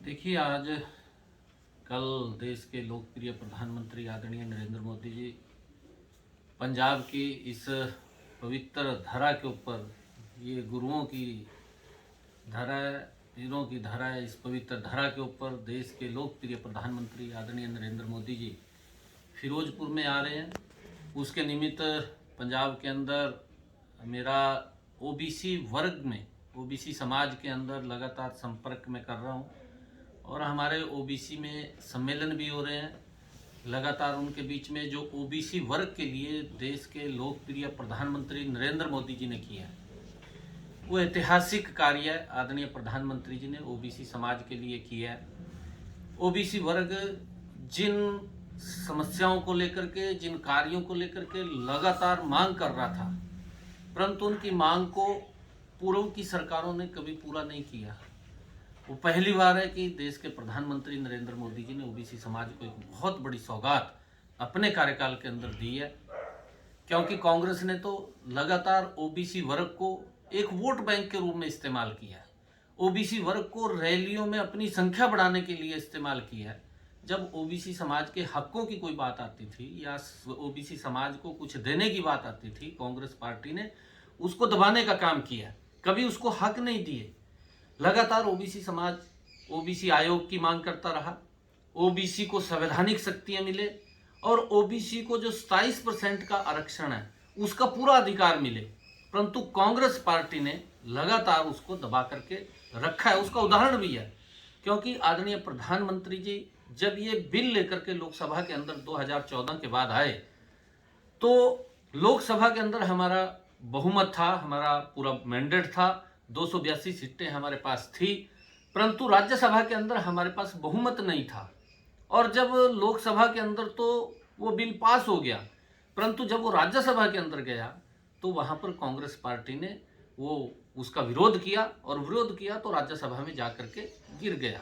देखिए, आज कल देश के लोकप्रिय प्रधानमंत्री आदरणीय नरेंद्र मोदी जी पंजाब की इस पवित्र धरा के ऊपर, ये गुरुओं की धरा है, पीरों की धरा है, इस पवित्र धरा के ऊपर देश के लोकप्रिय प्रधानमंत्री आदरणीय नरेंद्र मोदी जी फिरोजपुर में आ रहे हैं। उसके निमित्त पंजाब के अंदर मेरा ओबीसी वर्ग में, ओबीसी समाज के अंदर लगातार संपर्क में कर रहा हूँ और हमारे ओबीसी में सम्मेलन भी हो रहे हैं लगातार। उनके बीच में जो ओबीसी वर्ग के लिए देश के लोकप्रिय प्रधानमंत्री नरेंद्र मोदी जी ने किया है, वो ऐतिहासिक कार्य आदरणीय प्रधानमंत्री जी ने ओबीसी समाज के लिए किया है। ओबीसी वर्ग जिन समस्याओं को लेकर के, जिन कार्यों को लेकर के लगातार मांग कर रहा था, परंतु उनकी मांग को पूर्व की सरकारों ने कभी पूरा नहीं किया। वो पहली बार है कि देश के प्रधानमंत्री नरेंद्र मोदी जी ने ओबीसी समाज को एक बहुत बड़ी सौगात अपने कार्यकाल के अंदर दी है, क्योंकि कांग्रेस ने तो लगातार ओबीसी वर्ग को एक वोट बैंक के रूप में इस्तेमाल किया है, ओबीसी वर्ग को रैलियों में अपनी संख्या बढ़ाने के लिए इस्तेमाल किया है। जब ओबीसी समाज के हकों की कोई बात आती थी या ओबीसी समाज को कुछ देने की बात आती थी, कांग्रेस पार्टी ने उसको दबाने का काम किया, कभी उसको हक नहीं दिए। लगातार ओबीसी समाज ओबीसी आयोग की मांग करता रहा, ओबीसी को संवैधानिक शक्तियां मिले और ओबीसी को जो 27% का आरक्षण है उसका पूरा अधिकार मिले, परंतु कांग्रेस पार्टी ने लगातार उसको दबा करके रखा है। उसका उदाहरण भी है, क्योंकि आदरणीय प्रधानमंत्री जी जब ये बिल लेकर के लोकसभा के अंदर 2014 के बाद आए, तो लोकसभा के अंदर हमारा बहुमत था, हमारा पूरा मैंडेट था, 282 सीटें हमारे पास थी, परंतु राज्यसभा के अंदर हमारे पास बहुमत नहीं था। और जब लोकसभा के अंदर तो वो बिल पास हो गया, परंतु जब वो राज्यसभा के अंदर गया तो वहां पर कांग्रेस पार्टी ने वो उसका विरोध किया और विरोध किया तो राज्यसभा में जाकर के गिर गया।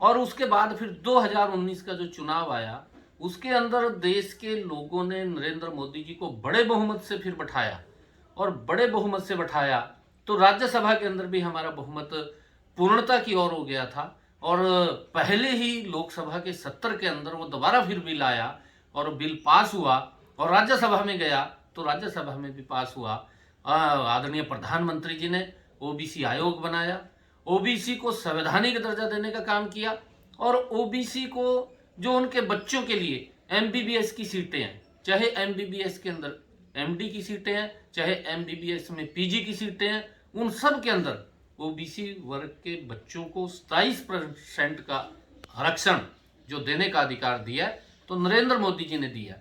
और उसके बाद फिर 2019 का जो चुनाव आया, उसके अंदर देश के लोगों ने नरेंद्र मोदी जी को बड़े बहुमत से फिर बैठाया और बड़े बहुमत से बैठाया तो राज्यसभा के अंदर भी हमारा बहुमत पूर्णता की ओर हो गया था। और पहले ही लोकसभा के 70 के अंदर वो दोबारा फिर बिल आया और बिल पास हुआ और राज्यसभा में गया तो राज्यसभा में भी पास हुआ। आदरणीय प्रधानमंत्री जी ने ओबीसी आयोग बनाया, ओबीसी को संवैधानिक दर्जा देने का काम किया और ओबीसी को जो उनके बच्चों के लिए एमबीबीएस की सीटें हैं, चाहे एमबीबीएस के अंदर एमडी की सीटें हैं, चाहे एमबीबीएस में पीजी की सीटें हैं, उन सब के अंदर ओबीसी वर्ग के बच्चों को 27% का आरक्षण जो देने का अधिकार दिया है, तो नरेंद्र मोदी जी ने दिया।